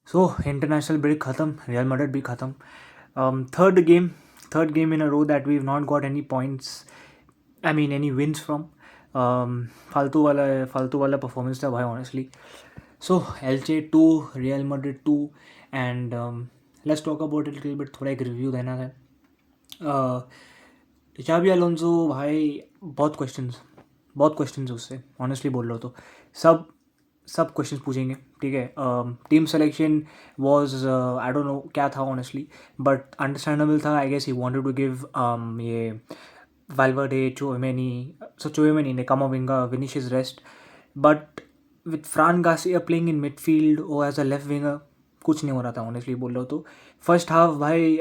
सो international break ख़त्म, Real Madrid भी ख़त्म. Third game in a row that we have not got any points, I mean any wins from. फालतू वाला performance था भाई honestly. So Elche 2, Real Madrid 2, and let's talk about it little bit. थोड़ा एक review देना है. जाबी Alonso भाई, बहुत क्वेश्चंस उससे ऑनेस्टली बोल रहा हो तो. सब सब क्वेश्चंस पूछेंगे, ठीक है. Team selection was, I don't know क्या था ऑनेस्टली, बट अंडरस्टैंडेबल था. I guess he wanted to give ये Valverde, Chouameni, Camavinga, Vinicius rest. But with Fran Garcia playing in midfield or as a left winger, कुछ नहीं हो रहा था honestly बोल रहा हूँ तो. फर्स्ट हाफ भाई,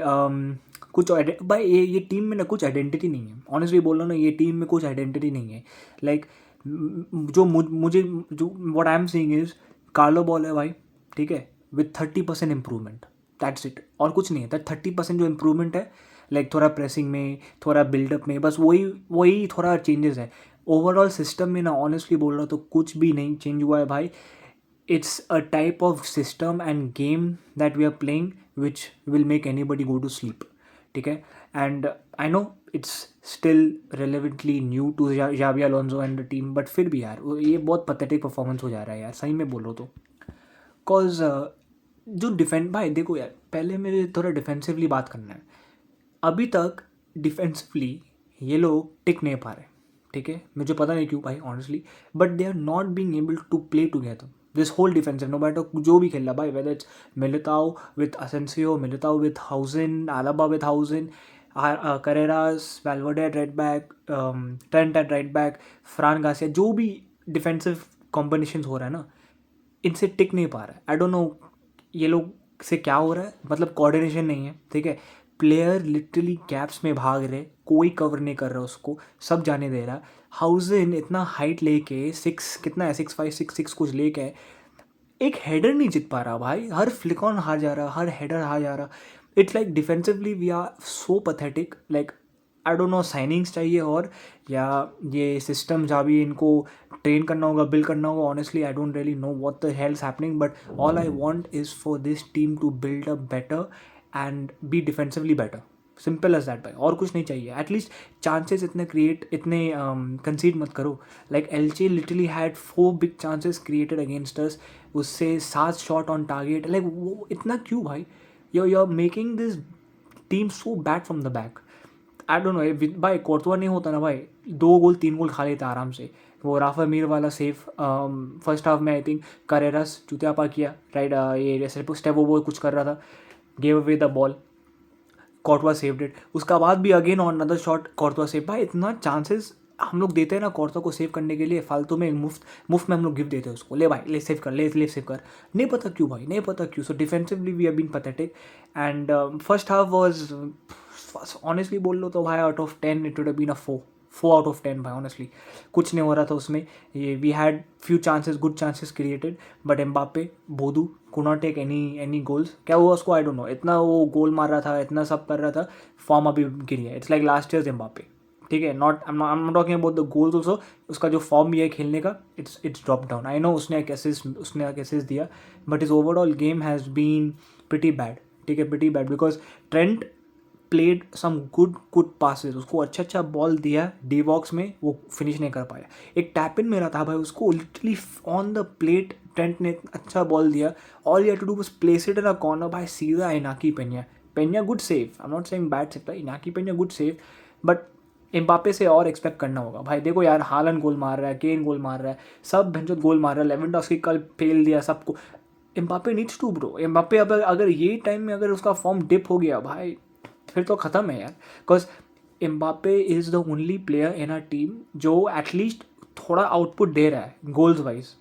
भाई ये टीम में ना कुछ आइडेंटिटी नहीं है. ऑनेस्टली बोल रहा हूँ ना, ये टीम में कुछ आइडेंटिटी नहीं है. लाइक जो मुझे जो what I am seeing is Carlo ball है भाई, ठीक है, विथ 30% इम्प्रूवमेंट. दैट्स इट, और कुछ नहीं है. दैट 30% जो इम्प्रूवमेंट है, लाइक थोड़ा प्रेसिंग में, थोड़ा बिल्डअप में, बस वही वही थोड़ा चेंजेस है. ओवरऑल सिस्टम में ना ऑनेस्टली बोल रहा हूँ तो कुछ भी नहीं चेंज हुआ है भाई. it's a type of system and game that we are playing which will make anybody go to sleep, ठीक है. And I know it's still relevantly new to Xabi Alonso and the team, but फिर भी यार ये बहुत pathetic performance हो जा रहा है यार, सही में बोलो तो. cause जो डिफेंड भाई देखो यार, पहले मेरे थोड़ा डिफेंसिवली बात करना है. अभी तक डिफेंसिवली ये लोग टिक नहीं पा रहे, ठीक है. मुझे पता नहीं क्यों भाई honestly, but they are not being able to play together. This whole defensive, no matter जो भी खेल रहा भाई, whether it's Militao with Asensio, Militao with Huijsen, Alaba with Huijsen, Carreras, Valverde at right back, Trent at right back, Fran Garcia, जो भी defensive combination हो रहा है ना, इनसे टिक नहीं पा रहा है. आई डोंट नो ये लोग से क्या हो रहा है, मतलब कोऑर्डिनेशन नहीं है, ठीक है. प्लेयर लिटरली गैप्स में भाग रहे, कोई कवर नहीं कर रहा उसको, सब जाने दे रहा. हाउसन इतना हाइट लेके, 6 कितना है, 6'5", 6'6" कुछ लेके एक हेडर नहीं जीत पा रहा भाई. हर फ्लिक ऑन हार जा रहा, हर हेडर हार जा रहा. It's like defensively we are so pathetic. Like I don't know signings चाहिए और या ये सिस्टम जहाँ भी इनको ट्रेन करना होगा, बिल्ड करना होगा. Honestly I don't really know what the hell's happening, but all I want is for this team to build up better and be defensively better. Simple as that भाई, और कुछ नहीं चाहिए. एटलीस्ट चांसेस इतने कंसीड मत करो. Like एल्चे literally had 4 big chances created against us, उससे 7 shot on target. Like वो इतना क्यों भाई? You are making this team so bad from the back. I don't know भाई, कोर्तवा नहीं होता ना भाई, 2 गोल 3 गोल खा लेता आराम से. वो राफा मीर वाला सेफ फर्स्ट हाफ में आई थिंक करेरस चुतियापा किया, राइट. ये स्टेप वो कुछ कर रहा था, gave away the ball, Courtois saved it. उसका बाद भी again on another shot Courtois save. भाई इतना चांसेस हम लोग देते हैं ना कॉर्टवा को सेव करने के लिए, फालतू में मुफ्त में हम लोग गिफ्ट देते हैं उसको. ले भाई, ले सेव कर, ले सेव कर. नहीं पता क्यों भाई, नहीं पता क्यों. So defensively we have been pathetic. And first half was, honestly बोल लो तो भाई, out of 10 it would have been a 4 out of 10 भाई ऑनेस्टली. कुछ नहीं हो रहा था उसमें. ये we had few chances, good chances created, but Mbappe, बोदू could not take any goals. क्या हुआ उसको, आई डोंट नो. इतना वो गोल मार रहा था, इतना सब कर रहा था, फॉर्म अभी गिरी है. It's like last years Mbappe, ठीक है. I am not talking about the goals also. उसका जो फॉर्म भी है खेलने का, it's drop down. I know उसने एक असिस्ट दिया, but is overall game has been pretty bad, ठीक है, pretty bad. Because Trent played some good passes, उसको अच्छा बॉल दिया डी बॉक्स में, वो फिनिश नहीं कर पाया. एक टैप इन मेरा था भाई, उसको literally on the plate Trent ने अच्छा बॉल दिया. ऑल यू टू डू बस place it in a corner भाई, सीधा Inaki Pena good save. I am not saying bad save, Inaki Pena good save, but Mbappe से और expect करना होगा भाई. देखो यार, हालन गोल मार रहा है, केन गोल मार रहा है, सब भंजोत गोल मार रहा है, लेवेंडोस्की कल फेल दिया सबको. Mbappe needs to bro. Mbappe अगर यही टाइम में अगर उसका फॉर्म डिप हो गया भाई, फिर तो ख़त्म है यार. Because Mbappe is the only player in a team जो एटलीस्ट थोड़ा आउटपुट दे रहा है गोल्स वाइज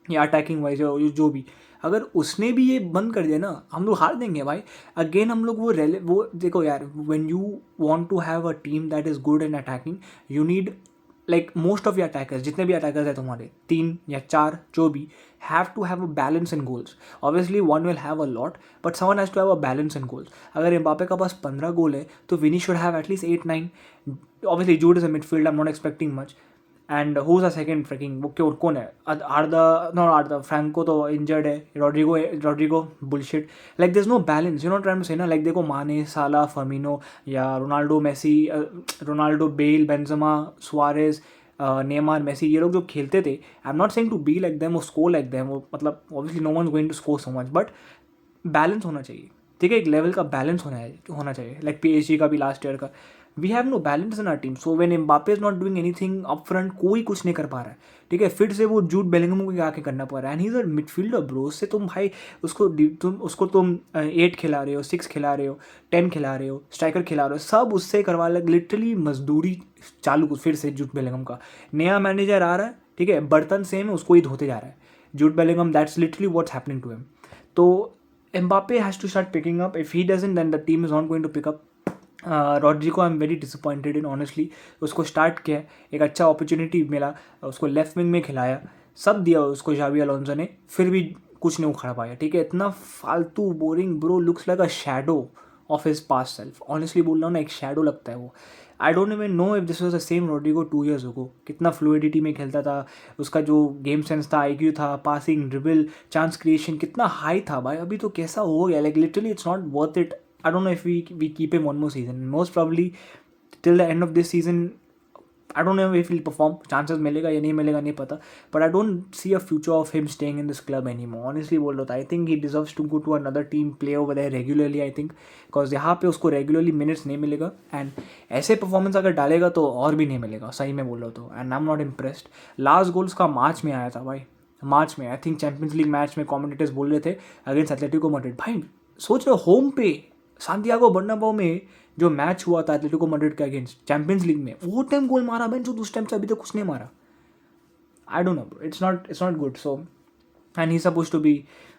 या अटैकिंग वाइज, जो भी. अगर उसने भी ये बंद कर दिया ना, हम लोग हार देंगे भाई. अगेन हम लोग वो देखो यार, when you want to have a team that is good in attacking, you need like most of your attackers, जितने भी अटैकर्स हैं तुम्हारे 3 या 4 जो भी, have to have a balance in goals. Obviously one will have a lot, but someone has to have a balance in goals. अगर Mbappe का पास 15 गोल है तो Vini should have at least 8-9. Obviously Jude is a midfield, I am not expecting much. And who's a second freaking वो क्यों कौन है Arda not Arda Franco तो इंजर्ड है Rodrygo bullshit like there is no balance you know trying to say ना like देखो माने साला फर्मिनो या Ronaldo Messi Ronaldo Bale Benzema Suarez Neymar Messi ये लोग जो खेलते थे I am not saying to be like them वो स्कोर लाइक देम वो मतलब obviously no one going to score so much but balance होना चाहिए ठीक है एक लेवल का बैलेंस होना चाहिए लाइक PSG का भी लास्ट ईयर का we have no balance in our team so when Mbappe is not doing anything up front कोई कुछ नहीं कर पा रहा है ठीक है फिर से वो जूड बेलिंगम को आके करना पड़ रहा है and he is a midfielder bro उससे तुम भाई तुम 8 खिला रहे हो 6 खिला रहे हो 10 खिला रहे हो स्ट्राइकर खिला रहे हो सब उससे करवा लग लिटरली मजदूरी चालू फिर से जूड बेलिंगम का नया मैनेजर आ रहा है ठीक है बर्तन सेम है उसको ही धोते जा रहा है Jude Bellingham that's literally what's happening to him तो Mbappe has to start picking up. If he doesn't, then the team is not going to pick up. Rodrigo I'm very disappointed in honestly. उसको start किया एक अच्छा opportunity मिला उसको left wing में खिलाया सब दिया उसको जावी अलोंसो ने फिर भी कुछ नहीं उखाड़ पाया ठीक है इतना फालतू boring bro looks like a shadow of his past self honestly बोल रहा हूँ ना एक शैडो लगता है वो I don't even know if this was the same Rodrigo 2 years ago कितना फ्लूइडिटी में खेलता था उसका जो गेम सेंस था IQ था पासिंग ड्रिबल चांस क्रिएशन कितना हाई था भाई अभी तो कैसा हो गया like literally it's not worth it I don't know if we keep him one more season most probably till the end of this season I don't know if he'll perform. Chances मिलेगा या नहीं मिलेगा नहीं पता. But I don't see a future of him staying in this club anymore. Honestly बोल रहा था. I think he deserves to go to another team, play over there regularly. I think because यहाँ पे उसको regularly minutes नहीं मिलेगा and ऐसे performance अगर डालेगा तो और भी नहीं मिलेगा. सही में बोल रहा तो. And I'm not impressed. Last goal उसका मार्च में आया था भाई. मार्च में I think champions league match में कॉमेंटेटर्स बोल रहे थे अगेंस्ट एथलेटिको मैड्रिड भाई सोच रहे होम पे सांतियागो बर्नाबाओ में जो मैच हुआ था एथलेटिको मैड्रिड के अगेंस्ट चैंपियंस लीग में वो टाइम गोल मारा बेंच जो उस टाइम से अभी तक कुछ नहीं मारा I don't know it's not good so and he suppose to be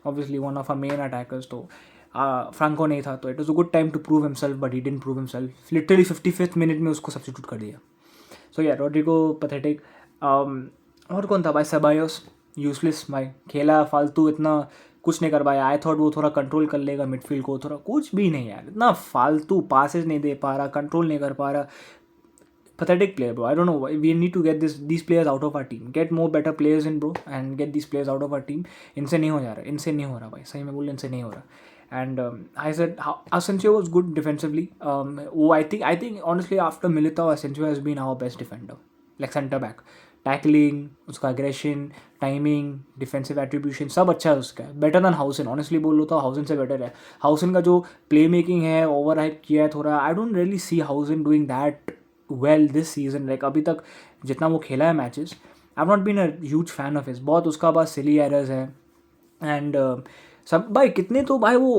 obviously one of a main attackers तो फ्रैंको नहीं था तो it was a good time to prove himself but he didn't prove himself literally 55th minute में उसको substitute कर दिया सो या Rodrigo pathetic और कौन था भाई सेबायोस यूजलेस भाई खेला फालतू इतना कुछ नहीं कर पाया आई थॉट वो थोड़ा कंट्रोल कर लेगा मिडफील्ड को थोड़ा कुछ भी नहीं यार इतना फालतू पासेस नहीं दे पा रहा कंट्रोल नहीं कर पा रहा pathetic player bro I don't know we need to get these players out of our team get more better players in bro and get these players out of our team इनसे नहीं हो जा रहा इनसे नहीं हो रहा भाई सही में बोल इनसे नहीं हो रहा and I said Asensio was good defensively I think honestly after Militao Asensio has been our best defender like center back tackling उसका अग्रेशन टाइमिंग डिफेंसिव एट्रीब्यूशन सब अच्छा है उसका बेटर दैन हाउसन ऑनेस्टली बोल लो तो हाउसन से बेटर है हाउसन का जो प्ले मेकिंग है ओवर हाइप किया है थोड़ा I don't really see Huijsen doing that well this season like अभी तक जितना वो खेला है matches I have not been a huge fan of his बहुत उसका पास सिली एरर्स है एंड सब भाई कितने तो भाई वो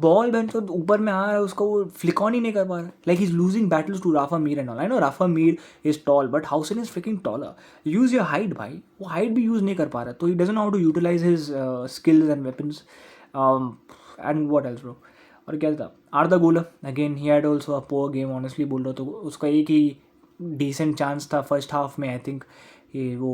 बॉल बेंच तो ऊपर में आ रहा है उसका वो फ्लिक ऑन ही नहीं कर पा रहा like he is losing battles to Rafa Mir and all I know Rafa Mir is tall but Huijsen is freaking taller use your height भाई वो हाइट भी यूज़ नहीं कर पा रहा तो he doesn't how to utilize his skills and weapons and what else bro और क्या था Arda Guler again he had also a poor game honestly बोल रहा तो उसका एक ही डिसेंट चांस था फर्स्ट हाफ में आई थिंक ये वो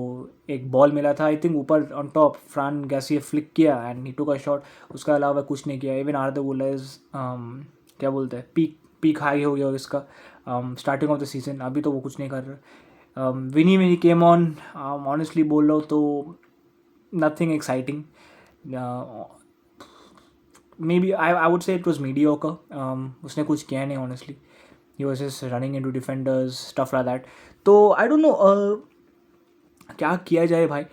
एक बॉल मिला था आई थिंक ऊपर on top Fran Garcia flick किया and he took a shot उसके अलावा कुछ नहीं किया इवन आर्दा गुलर इज क्या बोलते हैं पीक हाई हो गया इसका स्टार्टिंग ऑफ द सीजन अभी तो वो कुछ नहीं कर रहा विनी when he came on honestly बोल रहा हूँ तो nothing exciting maybe I would say it was mediocre उसने कुछ किया नहीं honestly he was just running into defenders stuff like that तो I don't know क्या किया जाए भाई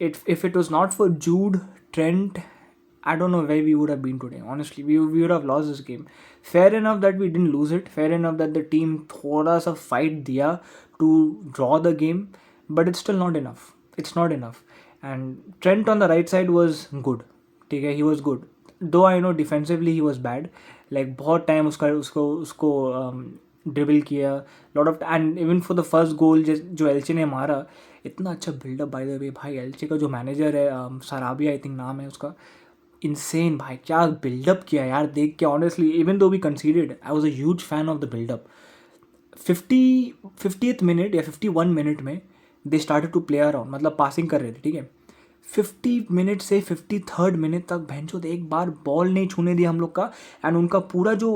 if it was not for Jude Trent I don't know where we would have been today honestly we would have lost this game fair enough that we didn't lose it fair enough that the team थोड़ा सा fight दिया to draw the game but it's still not enough and Trent on the right side was good ठीक है he was good though I know defensively he was bad like बहुत time उसको dribble किया lot of and even for the first goal जो एल्चे ने मारा इतना अच्छा बिल्डअप बाय द वे भाई एल्चे का जो मैनेजर है सराबिया आई थिंक नाम है उसका इंसेन भाई क्या बिल्डअप किया यार देख के honestly even though we considered I was a huge fan of the buildup 50th minute या 51 मिनट में they started to play around मतलब पासिंग कर रहे थे ठीक है 50 मिनट से 53rd मिनट तक भैंचो एक बार बॉल नहीं छूने दिया हम लोग का एंड उनका पूरा जो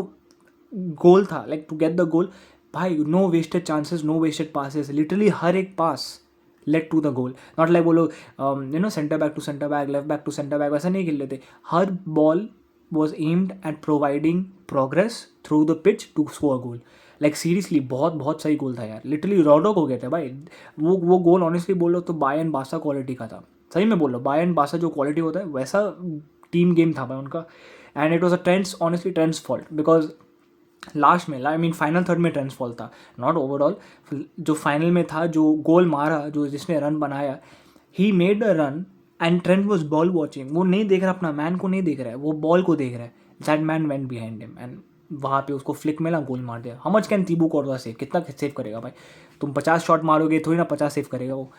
गोल था like to get the goal भाई no wasted chances no wasted passes literally हर एक pass led to the goal, not like वो लोग centre back to centre back, left back to centre back, वैसा नहीं खेल रहे थे. हर ball was aimed at providing progress through the pitch to score goal. Like seriously बहुत बहुत सही गोल था यार, लिटरली रॉडॉक हो गए थे भाई. वो गोल ऑनेस्टली बोल लो तो बायर्न बासा क्वालिटी का था. सही में बोल लो, बायर्न बासा जो क्वालिटी होता है वैसा टीम गेम था भाई उनका. And it was a trends, honestly trends fault, because last में, आई मीन फाइनल थर्ड में ट्रेंड्स फॉल्ट था, नॉट ओवरऑल. जो फाइनल में था, जो गोल मारा, जो जिसने रन बनाया, he made a run and Trent was ball watching. वो नहीं देख रहा, अपना मैन को नहीं देख रहा है, वो बॉल को देख रहा है. That man went behind him and वहाँ पे उसको फ्लिक में ना गोल मार दिया. How much can Thibaut Courtois save, कितना सेव करेगा भाई. तुम 50 शॉट मारोगे थोड़ी ना 50 सेव करेगा वो.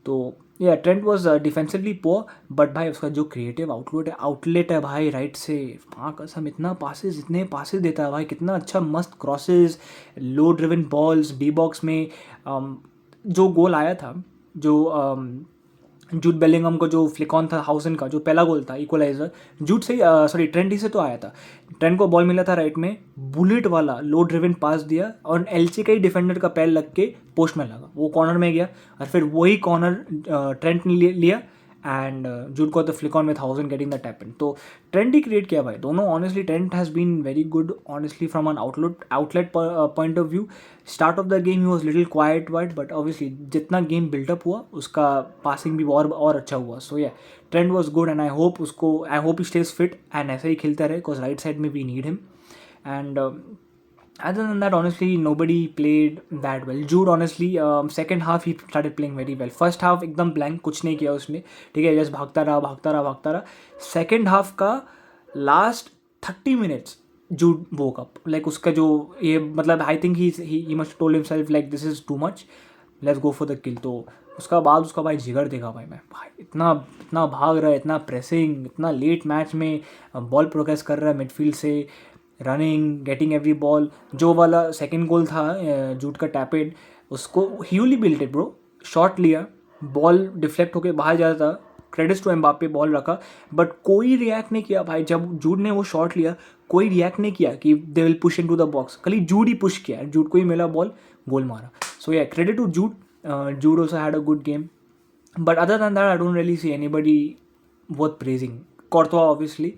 तो या Trent was defensively poor, but भाई उसका जो क्रिएटिव आउटलेट है भाई राइट से, वहाँ कसम इतना पासेस, इतने पासेस देता है भाई, कितना अच्छा मस्त क्रॉसेस, लो ड्रिवन बॉल्स डी बॉक्स में. जो गोल आया था, जो जूड बेलिंगम को जो फ्लिक ऑन था हाउसन का, जो पहला गोल था इक्वलाइजर, जूड से सॉरी ट्रेंट ही से तो आया था. ट्रेंट को बॉल मिला था राइट में, बुलेट वाला लो ड्रिवन पास दिया और एलसी का ही डिफेंडर का पैर लग के पोस्ट में लगा, वो कॉर्नर में गया और फिर वही कॉर्नर ट्रेंट ने लिया एंड जूड को the flick on with Huijsen getting the tap in. तो ट्रेंट ही क्रिएट किया भाई दोनों. Honestly Trent has been very good honestly from an outlet point of view. Start off the game he was little quite wide, but obviously जितना game buildup हुआ उसका passing भी और अच्छा हुआ. So yeah Trent was good and I hope he stays fit and ऐसे ही खेलता रहे, बिकॉज राइट साइड में we need him. And other than that, honestly, nobody played that well. Jude, honestly, second half he started playing very well. First half एकदम blank, कुछ नहीं किया उसने, ठीक है, जस्ट भागता रहा. Second half का last 30 minutes Jude woke up. Like उसका जो ये मतलब I think he must told himself like this is too much, let's go for the kill. तो उसका बाद उसका भाई जिगर देखा भाई, मैं भाई इतना इतना भाग रहा है, इतना प्रेसिंग, इतना लेट मैच में बॉल प्रोग्रेस कर रहा है मिडफील्ड से, रनिंग, गेटिंग एवरी बॉल. जो वाला सेकंड गोल था जूट का टैपेड, उसको ह्यूली बिल्ट इट ब्रो. शॉट लिया, बॉल डिफ्लेक्ट होकर बाहर जाता था, क्रेडिट्स टू एम्बाप्पे, बॉल रखा, बट कोई रिएक्ट नहीं किया भाई. जब जूड ने वो शॉट लिया कोई रिएक्ट नहीं किया कि they will push into the box, खाली जूड ही पुश किया, जूड को ही मिला बॉल, गोल मारा. So yeah credit to Jude. Jude also had a good game, but other than that I don't really see anybody worth praising. Courtois obviously,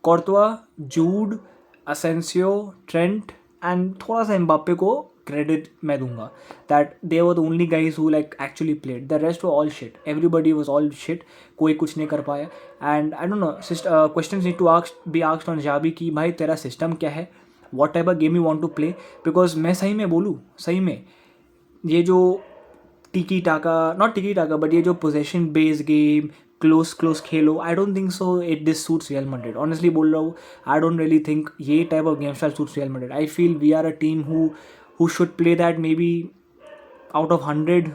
Courtois, Jude, Asensio, Trent and थोड़ा सा Mbappe को credit मैं दूंगा, that they were the only guys who like actually played. The rest were all shit, everybody was all shit, कोई कुछ नहीं कर पाया. And I don't know, questions need to be asked on Xabi कि भाई तेरा सिस्टम क्या है, what type of game you want to play. Because मैं सही में बोलूँ, सही में ये जो टिकी टाका बट ये जो पोजेशन बेस्ड गेम, क्लोज खेलो, I don't think so it this suits Real Madrid. Honestly बोल रहा हूँ, आई डोंट रियली थिंक ये type of game style suits Real Madrid. I feel we are a team who should play that maybe out of 100,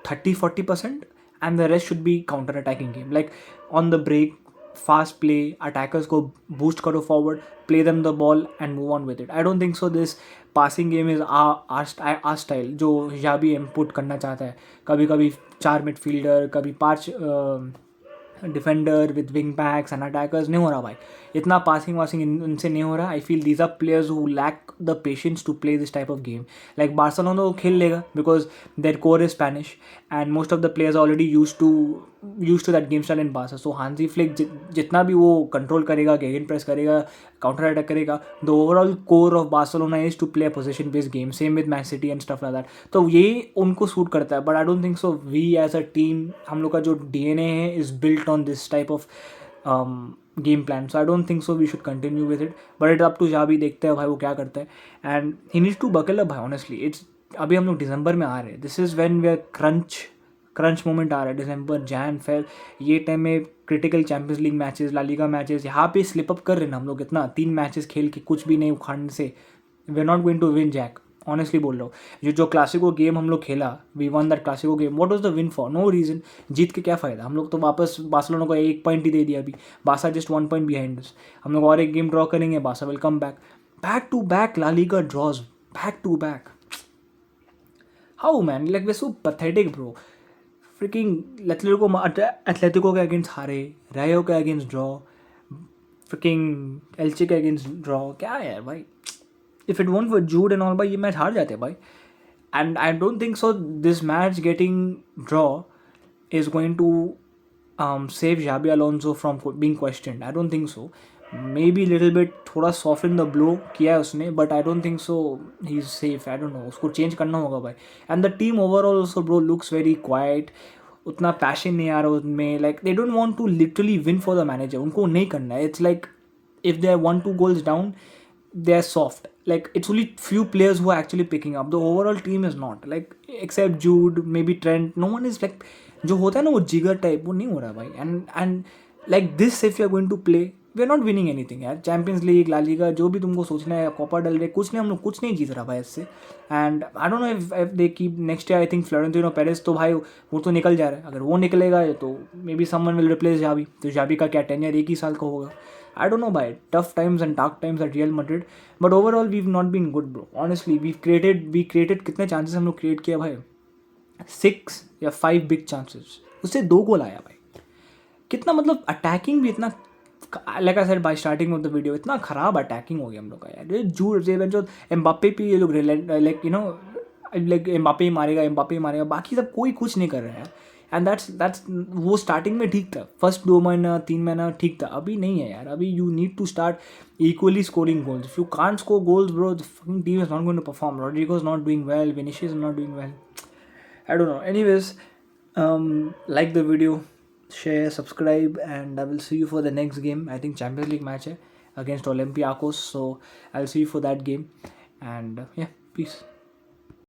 30-40%, and the rest should be counter attacking game, like on the break, fast play, attackers को boost करो forward, play them the ball and move on with it. I don't think so this passing game is our style जो याबी input करना चाहता है. कभी कभी 4 midfielder, कभी 5 defender with wing backs and attackers, नहीं हो रहा भाई. इतना पासिंग वासिंग इनसे नहीं हो रहा. I feel these are players who lack the patience to play this type of game. Like Barcelona तो खेल लेगा because their core is Spanish and most of the players already use to that game style in Barca. So Hansi Flick जितना भी वो control करेगा, gegen press करेगा, counter attack करेगा, the overall core of Barcelona is to play position based game, same with man city and stuff like that. तो ये उनको suit करता है, but I don't think so we as a team, हम लोग का जो DNA है is built on this type of game plan. So I don't think so we should continue with it, but it up to Xabi, देखते हैं भाई वो क्या करता है. And he needs to buckle up भाई ऑनेस्टली. इट्स अभी हम लोग दिसंबर में आ रहे हैं, this is when we are crunch moment आ रहा है. दिसंबर, जैन, फेब, ये टाइम में critical Champions League matches, La Liga matches, यहाँ पे स्लिप अप कर रहे हैं हम लोग. इतना 3 मैचेस खेल के कुछ भी नहीं उखाड़ने से we are not going to win jack. Honestly बोल रहा हूँ, जो क्लासिको गेम हम लोग खेला, we won that Clasico game. What was the win for? No reason. जीत के क्या फ़ायदा, हम लोग तो वापस बार्सिलोना को 1 पॉइंट ही दे दिया. अभी Barca just 1 point behind us. हम लोग और एक गेम ड्रॉ करेंगे, Barca will come back to back La Liga draws, back to back. How man, like we're so pathetic bro. Freaking Atletico के अगेंस्ट हारे, रायो के अगेंस्ट ड्रॉ, फ्रिकिंग एल्चे के अगेंस्ट ड्रॉ. क्या है यार भाई, if it won't for Jude and all भाई ये मैच हार जाते भाई. And I don't think so. This match getting draw is going to save Xabi Alonso from being questioned. I don't think so. Maybe little bit थोड़ा soften the blow किया है उसने, but I don't think so he's safe. I don't know, उसको change करना होगा भाई. And the team overall also bro looks very quiet. उतना passion नहीं आ रहा उनमें. Like they don't want to literally win for the manager. उनको नहीं करना है. It's like if they are 1-2 goals down, they're soft. Like it's only few players who are actually picking up. The overall team is not. Like except Jude, maybe Trent. No one is like जो होता है ना वो जिगर type वो नहीं हो रहा भाई. And like this if you're going to play, we're not winning anything यार. चैम्पियंस लीग, ला लीगा, जो भी तुमको सोचना है, कोपा डेल रे, कुछ नहीं, हम लोग कुछ नहीं जीत रहा भाई इससे. And I don't know if they keep next year. I think Florentino Perez तो भाई वो तो निकल जा रहा है. अगर वो निकलेगा तो maybe someone will replace Xabi. तो जाबी का क्या टेन्योर 1 ही साल का होगा. I don't know by tough times and dark times at Real Madrid, but overall we've not been good bro. Honestly, we created कितने chances हम लोग create किया भाई, 6 या 5 big chances, उससे 2 गोल आया भाई. कितना मतलब अटैकिंग भी इतना, like I said bye starting of the video, इतना खराब अटैकिंग हो गया हम लोग का यार. जो एम्बापे पे ये लोग like you know like Mbappe ही मारेगा, बाकी सब कोई कुछ नहीं कर रहा है. एंड दैट्स वो स्टार्टिंग में ठीक था, फर्स्ट 2 महीना 3 महीना ठीक था. अभी नहीं है यार. अभी you need to start equally scoring goals. If you can't score goals bro, the fucking team is not going to perform. Rodrigo is not doing well, Vinicius is not doing well. I don't know. Anyways, like the video, share, subscribe, and I will see you for the next game. I think Champions League match hai against Olympiacos, so I'll see you for that game. And yeah, peace.